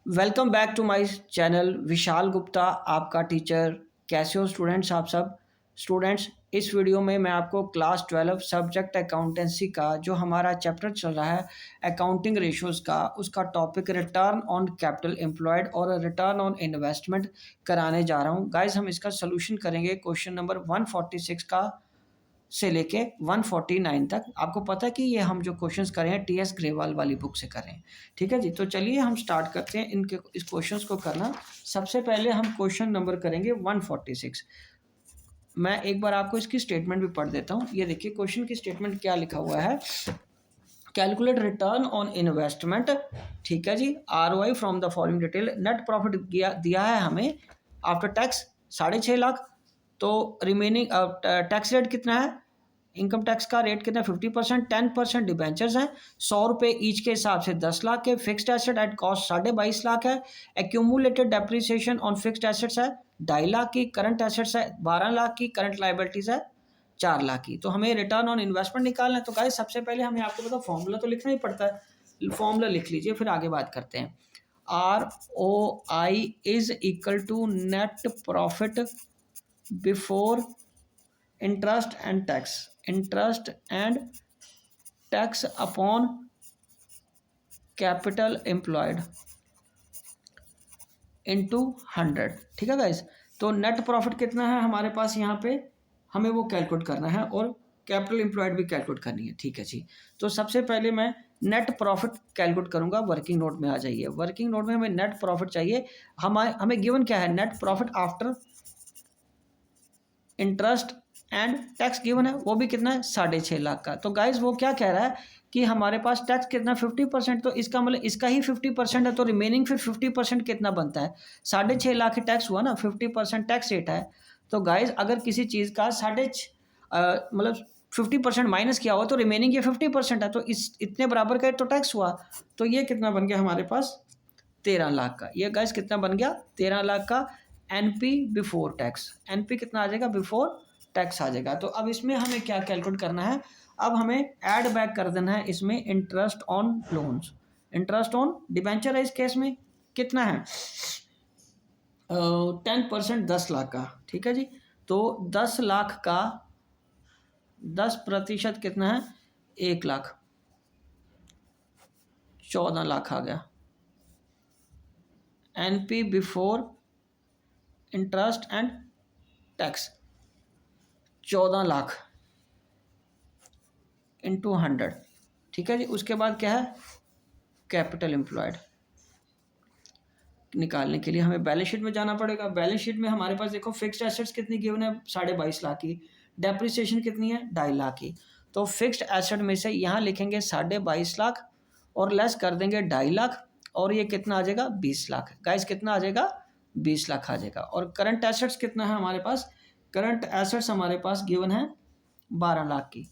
Welcome back to my channel. Vishal Gupta आपका teacher. कैसे हो स्टूडेंट्स? आप सब स्टूडेंट्स, इस वीडियो में मैं आपको क्लास 12 सब्जेक्ट अकाउंटेंसी का जो हमारा चैप्टर चल रहा है अकाउंटिंग रेशियोज का, उसका topic return on capital employed और रिटर्न ऑन इन्वेस्टमेंट कराने जा रहा हूँ। गाइस, हम इसका सोल्यूशन करेंगे क्वेश्चन नंबर 146 का से लेके 149 तक। आपको पता है कि ये हम जो क्वेश्चंस कर रहे हैं टीएस ग्रेवाल वाली बुक से कर रहे हैं। ठीक है जी, तो चलिए हम स्टार्ट करते हैं इनके इस क्वेश्चंस को करना। सबसे पहले हम क्वेश्चन नंबर करेंगे 146। मैं एक बार आपको इसकी स्टेटमेंट भी पढ़ देता हूँ। ये देखिए क्वेश्चन की स्टेटमेंट क्या लिखा हुआ है। Calculate return on investment. ठीक है जी, ROI from the following detail. Net profit दिया है हमें आफ्टर टैक्स 6.5 लाख। तो रिमेनिंग टैक्स रेट कितना है? इनकम टैक्स का रेट कितना है? 50%। 10% डिबेंचर्स हैं, 100 रुपये ईच के हिसाब से 10 लाख है। Fixed asset at cost 22.5 lakh है। Accumulated depreciation on fixed assets है 2.5 लाख की। करंट एसेट्स है 12 लाख की। करंट लाइबिलिटीज है 4 लाख की। तो हमें रिटर्न ऑन इन्वेस्टमेंट निकालना है। तो गाइस सबसे पहले हमें आपको पता फॉर्मूला तो लिखना ही पड़ता है। फॉर्मूला लिख लीजिए, फिर आगे बात करते हैं। ROI is equal to net profit before interest and tax. Interest and tax upon capital employed into 100। ठीक है गाइस, तो नेट प्रॉफिट कितना है हमारे पास यहाँ पे, हमें वो कैलकुलेट करना है और कैपिटल एम्प्लॉयड भी कैलकुलेट करनी है। ठीक है जी, तो सबसे पहले मैं नेट प्रॉफिट कैलकुलेट करूंगा। वर्किंग नोट में आ जाइए। वर्किंग नोट में हमें नेट प्रॉफिट चाहिए। हमें गिवन क्या है? Net profit after interest and tax given है, वो भी कितना है? 6.5 लाख का। तो गाइज वो क्या कह रहा है कि हमारे पास टैक्स कितना? 50%। तो इसका मतलब इसका ही 50% है, तो रिमेनिंग फिर 50% कितना बनता है? 6.5 लाख ही टैक्स हुआ ना, 50% टैक्स रेट है। तो गाइज अगर किसी चीज़ का मतलब 50% माइनस किया हुआ तो रिमेनिंग ये 50% है, तो इस इतने बराबर का तो टैक्स हुआ। तो ये कितना बन गया हमारे पास? 13 लाख का। ये गाइस कितना बन गया? 13 लाख का। NP before tax. एनपी कितना आ जाएगा? बिफोर टैक्स आ जाएगा। तो अब इसमें हमें क्या कैलकुलेट करना है? अब हमें ऐड बैक कर देना है इसमें interest on loans. Interest on debenture है इस केस में कितना है? 10%, 10 लाख का। ठीक है जी, तो 10 लाख का 10% कितना है? 1 लाख। 14 लाख आ गया। NP before interest and tax 14 lakh into 100। ठीक है जी, उसके बाद क्या है? कैपिटल एम्प्लॉयड निकालने के लिए हमें बैलेंस शीट में जाना पड़ेगा। बैलेंस शीट में हमारे पास देखो फिक्स्ड एसेट्स कितनी गिवन है? 22.5 लाख की। डेप्रिसिएशन कितनी है? 2.5 लाख की। तो फिक्स्ड एसेट में से यहाँ लिखेंगे 22.5 लाख और लेस कर देंगे 2.5 लाख, और ये कितना आ जाएगा? 20 लाख। गाइस कितना आ जाएगा? 20 लाख आ जाएगा। और करंट एसेट्स कितना है हमारे पास? करंट एसेट्स हमारे पास गिवन है 12 लाख की।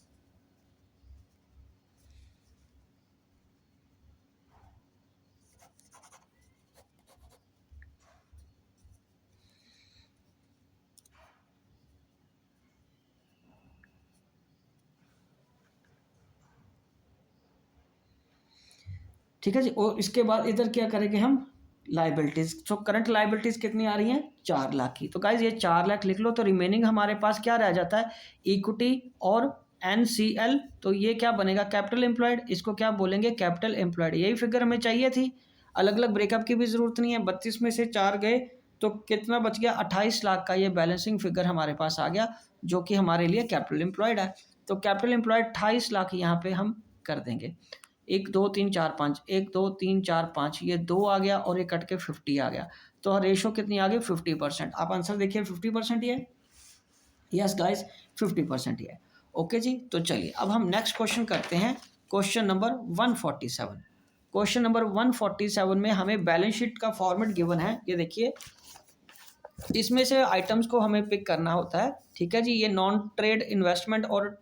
ठीक है जी, और इसके बाद इधर क्या करेंगे हम? लाइबिलिटीज। तो करंट लाइबिलिटीज कितनी आ रही हैं? 4 लाख की। तो गाइज ये 4 लाख लिख लो। तो रिमेनिंग हमारे पास क्या रह जाता है? इक्विटी और NCL। तो ये क्या बनेगा? Capital employed. इसको क्या बोलेंगे? Capital employed. यही फिगर हमें चाहिए थी, अलग अलग ब्रेकअप की भी जरूरत नहीं है। 32 में से 4 गए तो कितना बच गया? 28 लाख का ये बैलेंसिंग फिगर हमारे पास आ गया, जो कि हमारे लिए कैपिटल एम्प्लॉयड है। तो कैपिटल एम्प्लॉयड 28 लाख यहाँ पे हम कर देंगे। 1 2 3 4 5, 1 2 3 4 5, ये 2 आ गया और ये कट के 50 आ गया। तो रेशो कितनी आ गई? 50%। आप आंसर देखिए, 50% ही है। यस गाइस, 50% ही है। ओके जी, तो चलिए अब हम नेक्स्ट क्वेश्चन करते हैं। Question number 147। क्वेश्चन नंबर 147 में हमें बैलेंस शीट का फॉर्मेट गिवन है। ये देखिए, इसमें से आइटम्स को हमें पिक करना होता है। ठीक है जी, ये नॉन ट्रेड इन्वेस्टमेंट और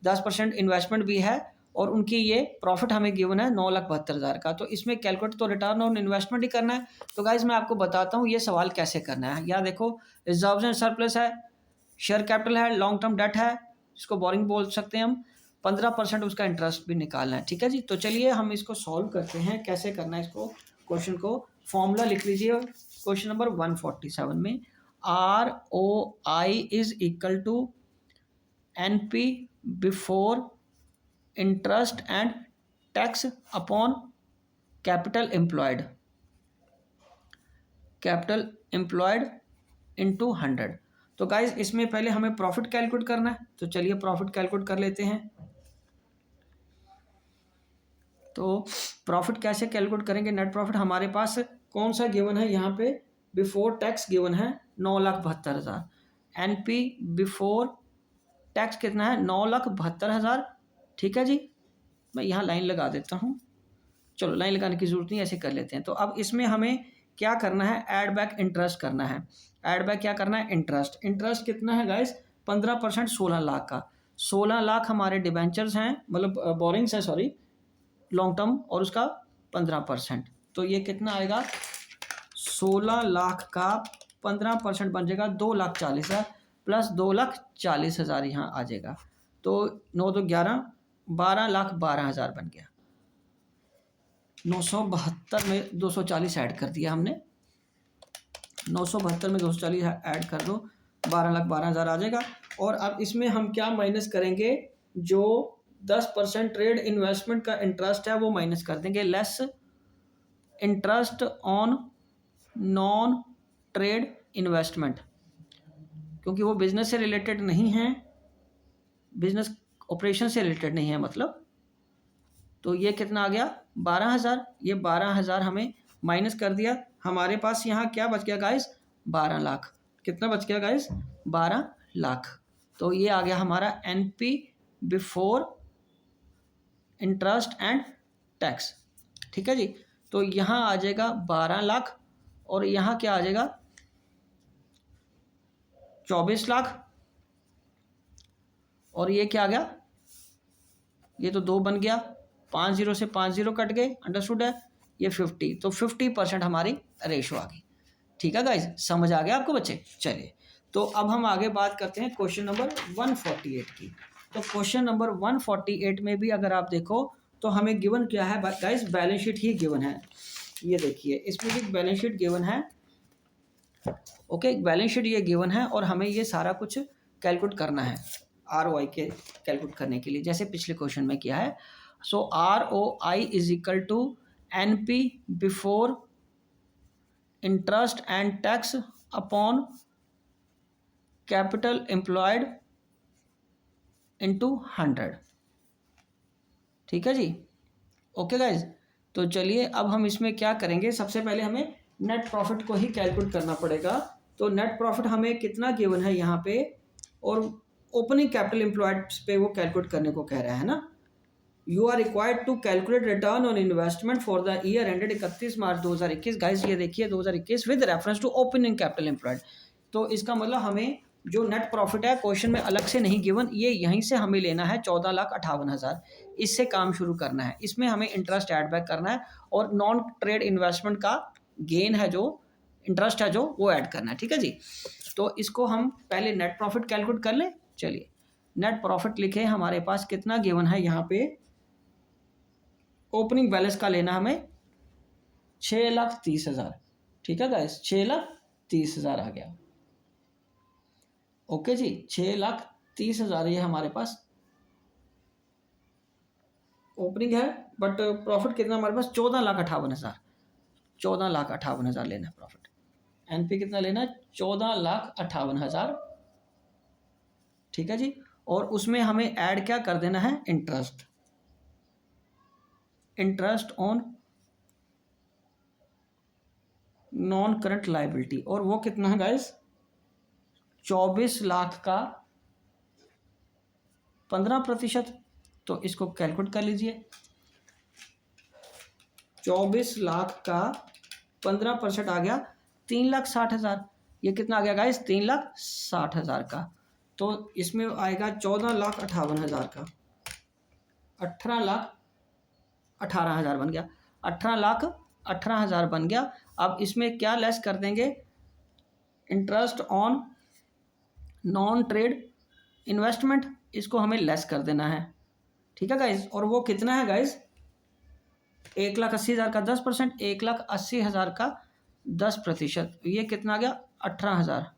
10% इन्वेस्टमेंट भी है, और उनकी ये प्रॉफिट हमें गिवन है 9,72,000 का। तो इसमें कैलकुलेट तो रिटर्न ऑन इन्वेस्टमेंट ही करना है। तो गाइज मैं आपको बताता हूँ ये सवाल कैसे करना है। या देखो, रिजर्व एंड सरप्लस है, शेयर कैपिटल है, लॉन्ग टर्म डेट है, इसको बोरिंग बोल सकते हैं हम। 15% उसका इंटरेस्ट भी निकालना है। ठीक है जी, तो चलिए हम इसको सॉल्व करते हैं। कैसे करना है इसको, क्वेश्चन को फॉर्मूला लिख लीजिए क्वेश्चन नंबर 147 में, ROI is equal to NP before interest and tax upon capital employed into 100। तो गाइज इसमें पहले हमें प्रॉफिट कैलकुलेट करना है, तो चलिए प्रॉफिट कैलकुलेट कर लेते हैं। तो प्रॉफिट कैसे कैलकुलेट करेंगे? नेट प्रॉफिट हमारे पास कौन सा गिवन है यहाँ पे? बिफोर टैक्स गिवन है 9,72,000। NP बिफोर टैक्स कितना है? 9,72,000। ठीक है जी, मैं यहाँ लाइन लगा देता हूँ। चलो लाइन लगाने की जरूरत नहीं, ऐसे कर लेते हैं। तो अब इसमें हमें क्या करना है? ऐड बैक इंटरेस्ट करना है। ऐड बैक क्या करना है? इंटरेस्ट। इंटरेस्ट कितना है गाइस? 15%, 16 लाख का। 16 लाख हमारे डिबेंचर्स हैं, मतलब बोरिंग्स है, सॉरी, लॉन्ग टर्म, और उसका 15%। तो ये कितना आएगा? 16 लाख का 15% बन जाएगा 2,40,000 प्लस 2,40,000 यहाँ आ जाएगा। तो 9 तो 11, 12,12,000 बन गया। 972 में 240 ऐड कर दिया हमने, 972 में 240 ऐड कर दो, 12,12,000 आ जाएगा। और अब इसमें हम क्या माइनस करेंगे? जो 10% ट्रेड इन्वेस्टमेंट का इंटरेस्ट है वो माइनस कर देंगे, less interest on non trade investment, क्योंकि वो बिजनेस से रिलेटेड नहीं है, बिजनेस ऑपरेशन से रिलेटेड नहीं है मतलब। तो ये कितना आ गया? 12,000। ये 12,000 हमें माइनस कर दिया, हमारे पास यहाँ क्या बच गया गाइस? 12 लाख। कितना बच गया गाइस? 12 लाख। तो ये आ गया हमारा NP before interest and tax. ठीक है जी, तो यहाँ आ जाएगा 12 लाख और यहाँ क्या आ जाएगा? 24 लाख। और ये क्या आ गया? ये तो 2 बन गया, 5 0 से 5 0 कट गए, अंडरस्टूड है। ये 50, तो 50% हमारी रेशो आ गई। ठीक है गाइज, समझ आ गया आपको बच्चे? चलिए, तो अब हम आगे बात करते हैं क्वेश्चन नंबर 148 की। तो क्वेश्चन नंबर 148 में भी अगर आप देखो तो हमें गिवन क्या है गाइज? बैलेंस शीट ही गिवन है। ये देखिए, इसमें भी बैलेंस शीट गिवन है। ओके, बैलेंस शीट ये गिवन है और हमें ये सारा कुछ कैलकुलेट करना है ROI के कैलकुलेट करने के लिए, जैसे पिछले क्वेश्चन में किया है। So ROI is equal to NP before interest and tax upon capital employed into 100। ठीक है जी, ओके गाइज। तो चलिए अब हम इसमें क्या करेंगे? सबसे पहले हमें नेट प्रॉफिट को ही कैलकुलेट करना पड़ेगा। तो नेट प्रॉफिट हमें कितना गिवन है यहाँ पे, और ओपनिंग कैपिटल एम्प्लॉयड पे वो कैलकुलेट करने को कह रहा है ना। You are required to calculate return on investment for the year ended 31 March 2021। Guys ये देखिए 2021 with reference to opening capital employed. तो इसका मतलब हमें जो नेट प्रॉफिट है क्वेश्चन में अलग से नहीं गिवन, ये यहीं से हमें लेना है 14,58,000। इससे काम शुरू करना है, इसमें हमें इंटरेस्ट ऐड बैक करना है और नॉन ट्रेड इन्वेस्टमेंट का गेन है, जो इंटरेस्ट है जो वो ऐड करना है। ठीक है जी, तो इसको हम पहले नेट प्रॉफिट कैलकुलेट कर लें। चलिए, नेट प्रॉफिट लिखे, हमारे पास कितना गिवन है यहाँ पे? ओपनिंग बैलेंस का लेना हमें 6,30,000। ठीक है गाइस, 6,30,000 आ गया। ओके जी, 6,30,000 ये हमारे पास ओपनिंग है, बट प्रॉफिट कितना हमारे पास? 14,58,000। 14,58,000 लेना है प्रॉफिट। NP कितना लेना है? 14,58,000। ठीक है जी, और उसमें हमें ऐड क्या कर देना है? Interest. Interest on non current liability, और वो कितना है गाइस? 24 लाख का 15%। तो इसको कैलकुलेट कर लीजिए, 24 लाख का 15% आ गया 3,60,000। ये कितना आ गया गाइस? 3,60,000 का। तो इसमें आएगा 14,58,000 का, 18,18,000 बन गया, 18,18,000 बन गया। अब इसमें क्या लेस कर देंगे? Interest on non trade investment, इसको हमें लेस कर देना है। ठीक है गाइज, और वो कितना है गाइज? 1,80,000 का 10%, 1,80,000 का 10%, ये कितना आ गया 18,000।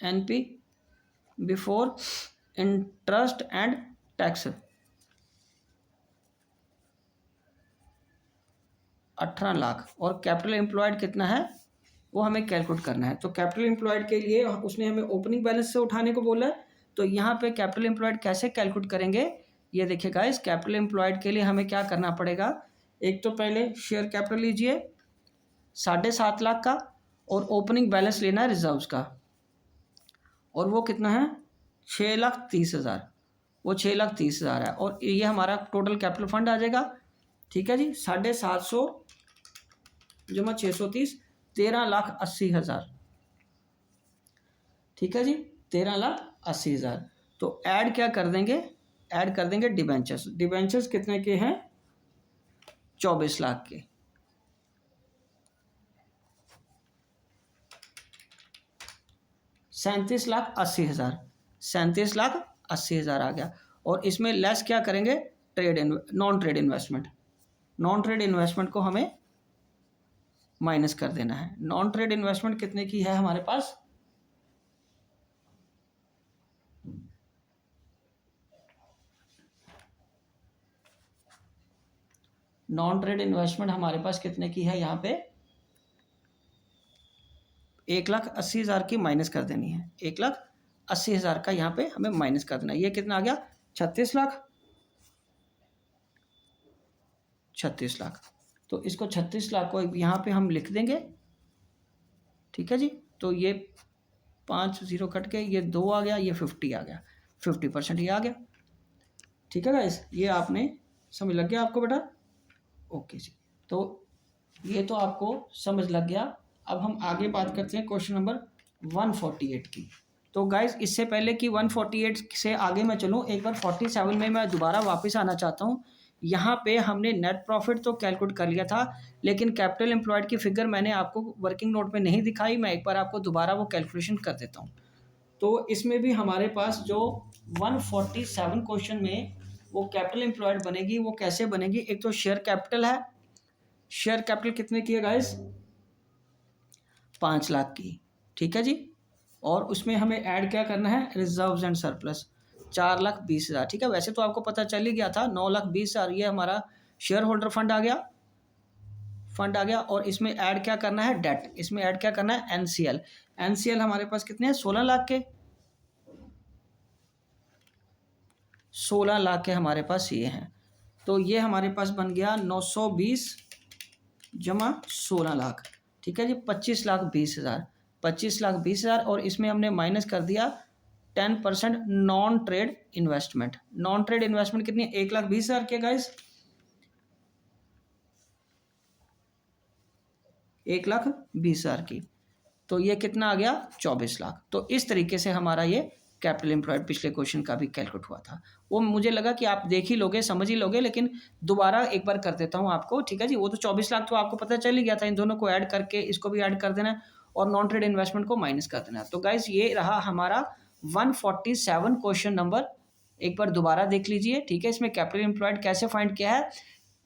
NP before interest and tax 18 lakh. और कैपिटल एम्प्लॉयड कितना है वो हमें कैलकुलेट करना है। तो कैपिटल एम्प्लॉयड के लिए उसने हमें ओपनिंग बैलेंस से उठाने को बोला है। तो यहाँ पे कैपिटल एम्प्लॉयड कैसे कैलकुलेट करेंगे, ये देखिए गाइस, कैपिटल एम्प्लॉयड के लिए हमें क्या करना पड़ेगा। एक तो पहले शेयर कैपिटल लीजिए 7.5 लाख का, और ओपनिंग बैलेंस लेना है रिजर्व्स का, और वो कितना है 6,30,000, वो 6,30,000 है। और ये हमारा टोटल कैपिटल फंड आ जाएगा। ठीक है जी, 750 जमा 630, 13,80,000। ठीक है जी, 13,80,000। तो ऐड क्या कर देंगे, ऐड कर देंगे डिबेंचर्स। डिबेंचर्स कितने के हैं 24 लाख के। 37,80,000, 37,80,000 आ गया। और इसमें लेस क्या करेंगे, non trade investment. Non trade investment को हमें माइनस कर देना है। नॉन ट्रेड इन्वेस्टमेंट कितने की है हमारे पास, नॉन ट्रेड इन्वेस्टमेंट हमारे पास कितने की है, यहाँ पे 1,80,000 की माइनस कर देनी है। 1,80,000 का यहाँ पे हमें माइनस कर देना है। ये कितना आ गया 36 लाख, 36 लाख। तो इसको 36 लाख को यहाँ पे हम लिख देंगे। ठीक है जी, तो ये 5 0 कट के ये 2 आ गया, ये 50 आ गया, 50% ये आ गया। ठीक है गाइस, ये आपने समझ लग गया आपको बेटा। ओके जी, तो ये तो आपको समझ लग गया। अब हम आगे बात करते हैं क्वेश्चन नंबर 148 की। तो गाइस, इससे पहले कि 148 से आगे मैं चलूँ, एक बार 47 में मैं दोबारा वापस आना चाहता हूँ। यहाँ पे हमने नेट प्रॉफिट तो कैलकुलेट कर लिया था, लेकिन कैपिटल एम्प्लॉयड की फिगर मैंने आपको वर्किंग नोट में नहीं दिखाई। मैं एक बार आपको दोबारा वो कैलकुलेशन कर देता हूँ। तो इसमें भी हमारे पास जो 147 क्वेश्चन में वो कैपिटल एम्प्लॉयड बनेगी, वो कैसे बनेगी। एक तो शेयर कैपिटल है, शेयर कैपिटल कितने की है गाइस 5 लाख की। ठीक है जी, और उसमें हमें ऐड क्या करना है, रिजर्व्स एंड सरप्लस 4,20,000। ठीक है, वैसे तो आपको पता चल ही गया था 9,20,000 ये हमारा शेयर होल्डर फंड आ गया, फंड आ गया। और इसमें ऐड क्या करना है, डेट। इसमें ऐड क्या करना है, एनसीएल। एनसीएल हमारे पास कितने हैं 16 लाख के, 16 लाख के हमारे पास ये हैं। तो ये हमारे पास बन गया 920 जमा 16 लाख। ठीक है जी, 25,20,000, 25,20,000। और इसमें हमने माइनस कर दिया 10% non trade investment. Non trade investment कितनी है 1,20,000 के गाइस, 1,20,000 की। तो ये कितना आ गया 24 लाख। तो इस तरीके से हमारा ये कैपिटल एम्प्लॉयड पिछले क्वेश्चन का भी कैलकुलेट हुआ था। वो मुझे लगा कि आप देख ही लोगे, समझ ही लोगे, लेकिन दोबारा एक बार कर देता हूँ आपको। ठीक है जी, वो तो 24 लाख तो आपको पता चल ही गया था। इन दोनों को ऐड करके इसको भी ऐड कर देना है, और नॉन ट्रेड इन्वेस्टमेंट को माइनस कर देना है। तो गाइस, ये रहा हमारा 147 क्वेश्चन नंबर। एक बार दोबारा देख लीजिए। ठीक है, इसमें कैपिटल एम्प्लॉयड कैसे फाइंड किया है,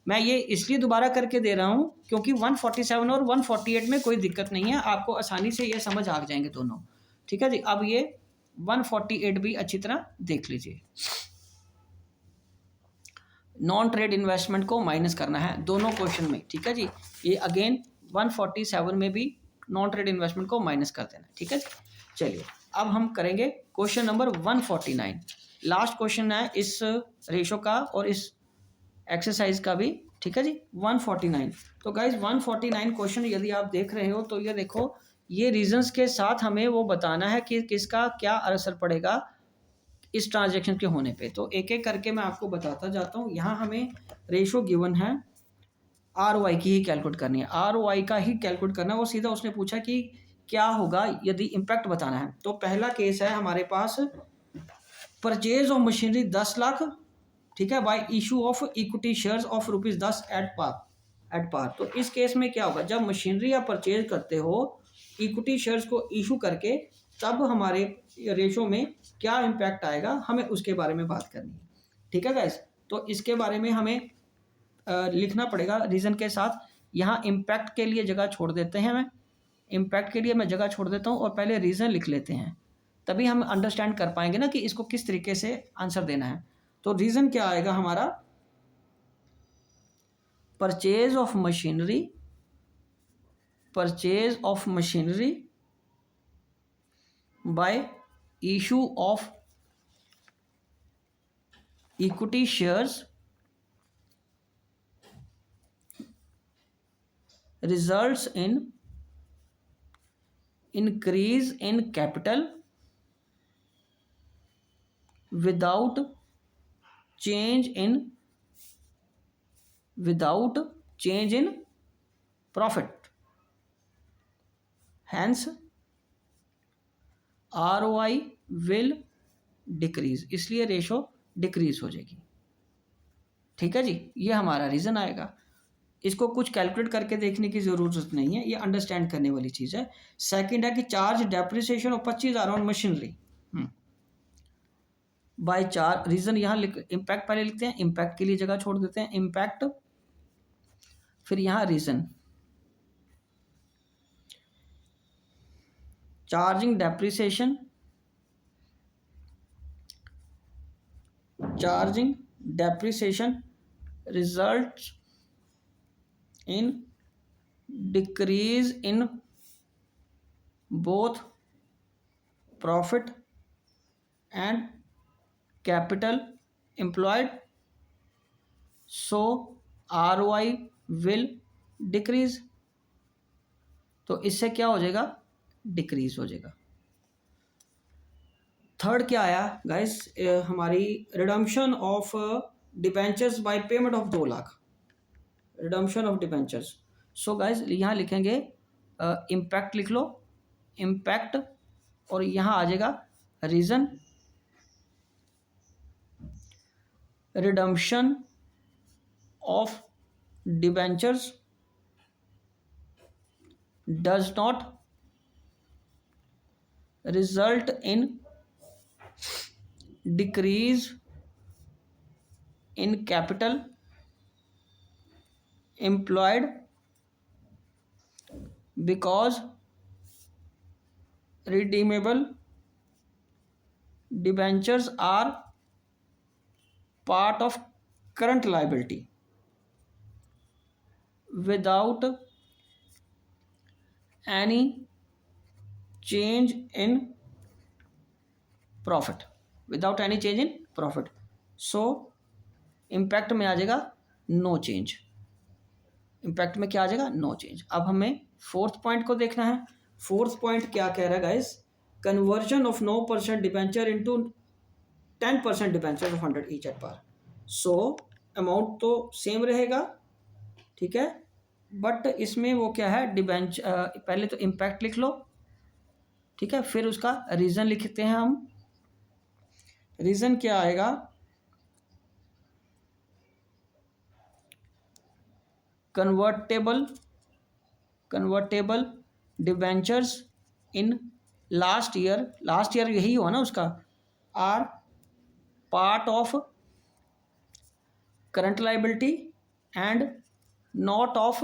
मैं ये इसलिए दोबारा करके दे रहा हूँ क्योंकि 147 और 148 में कोई दिक्कत नहीं है, आपको आसानी से ये समझ आ जाएंगे दोनों। ठीक है जी, अब ये 148 भी अच्छी तरह देख लीजिए। नॉन ट्रेड इन्वेस्टमेंट को माइनस करना है दोनों क्वेश्चन में। ठीक है जी, ये अगेन 147 में भी नॉन ट्रेड इन्वेस्टमेंट को माइनस कर देना है। ठीक है जी, चलिए अब हम करेंगे क्वेश्चन नंबर 149। लास्ट क्वेश्चन है इस रेशो का और इस एक्सरसाइज का भी। ठीक है जी, 149। तो गाइज 149 क्वेश्चन यदि आप देख रहे हो तो ये देखो, ये रीजंस के साथ हमें वो बताना है कि किसका क्या असर पड़ेगा इस ट्रांजैक्शन के होने पे। तो एक एक करके मैं आपको बताता जाता हूँ। यहाँ हमें रेशो गिवन है, आरओआई की ही कैलकुलेट करनी है, आरओआई का ही कैलकुलेट करना है। वो सीधा उसने पूछा कि क्या होगा यदि इम्पैक्ट बताना है। तो पहला केस है हमारे पास, परचेज ऑफ मशीनरी 10 लाख। ठीक है, by issue of equity shares of ₹10 at par. तो इस केस में क्या होगा, जब मशीनरी आप परचेज करते हो इक्विटी शेयर्स को इशू करके, तब हमारे रेशो में क्या इम्पैक्ट आएगा, हमें उसके बारे में बात करनी है। ठीक है गाइस, तो इसके बारे में हमें लिखना पड़ेगा रीज़न के साथ। यहाँ इम्पैक्ट के लिए जगह छोड़ देते हैं, मैं इम्पैक्ट के लिए मैं जगह छोड़ देता हूँ और पहले रीज़न लिख लेते हैं, तभी हम अंडरस्टैंड कर पाएंगे ना कि इसको किस तरीके से आंसर देना है। तो रीज़न क्या आएगा हमारा, purchase of machinery, purchase of machinery bye issue of equity shares results in increase in capital without change in profit, hence ROI will decrease, इसलिए रेशो डिक्रीज हो जाएगी। ठीक है जी, ये हमारा रीज़न आएगा। इसको कुछ कैलकुलेट करके देखने की ज़रूरत नहीं है, ये अंडरस्टैंड करने वाली चीज़ है। सेकंड है कि charge depreciation of 25,000 on machinery by चार, रीज़न यहाँ इम्पैक्ट पहले लिखते हैं, इम्पैक्ट के लिए जगह छोड़ देते हैं, इम्पैक्ट, फिर यहाँ reason, charging depreciation results in decrease in both profit and capital employed, so ROI will decrease। तो इससे क्या हो जाएगा, डिक्रीज हो जाएगा। थर्ड क्या आया गाइस, हमारी redemption of debentures by payment of 2 lakh, redemption of debentures. So guys यहाँ लिखेंगे इम्पैक्ट लिख लो, इम्पैक्ट, और यहाँ आ जाएगा reason, redemption of debentures does not result in decrease in capital employed because redeemable debentures are part of current liability without any change in profit, so impact में आ जाएगा no change, impact में क्या आ जाएगा, no change. अब हमें fourth point को देखना है। फोर्थ पॉइंट क्या कह रहा है guys, conversion of 9% debenture into 10% debenture of 100 each at par. So amount तो सेम रहेगा, ठीक है, बट इसमें वो क्या है, डिबेंचर, पहले तो इम्पैक्ट लिख लो, ठीक है, फिर उसका रीज़न लिखते हैं हम। रीज़न क्या आएगा, convertible debentures in last year यही हुआ ना उसका, are part of current liability and not of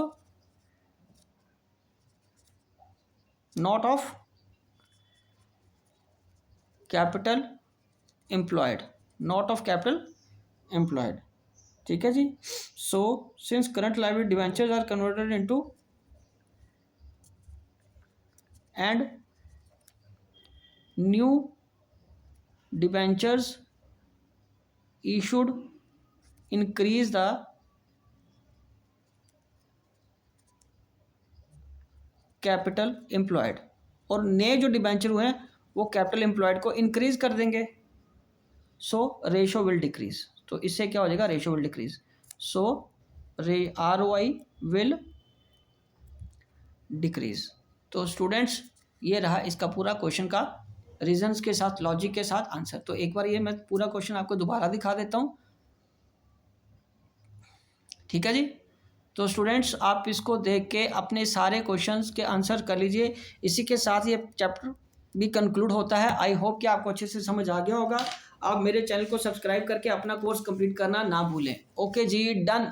capital employed, ठीक है जी। So since current liability debentures are converted into and new debentures issued increase the capital employed, और नए जो डिबेंचर हुए हैं वो कैपिटल एम्प्लॉयड को इंक्रीज कर देंगे, सो रेशो विल डिक्रीज। तो इससे क्या हो जाएगा, ratio will decrease, so ROI will decrease. तो स्टूडेंट्स ये रहा इसका पूरा क्वेश्चन का रीजंस के साथ, लॉजिक के साथ आंसर। तो एक बार ये मैं पूरा क्वेश्चन आपको दोबारा दिखा देता हूँ, ठीक है जी। तो स्टूडेंट्स आप इसको देख के अपने सारे क्वेश्चंस के आंसर कर लीजिए। इसी के साथ ये चैप्टर भी कंक्लूड होता है। आई होप कि आपको अच्छे से समझ आ गया होगा। आप मेरे चैनल को सब्सक्राइब करके अपना कोर्स कंप्लीट करना ना भूलें। ओके जी, डन।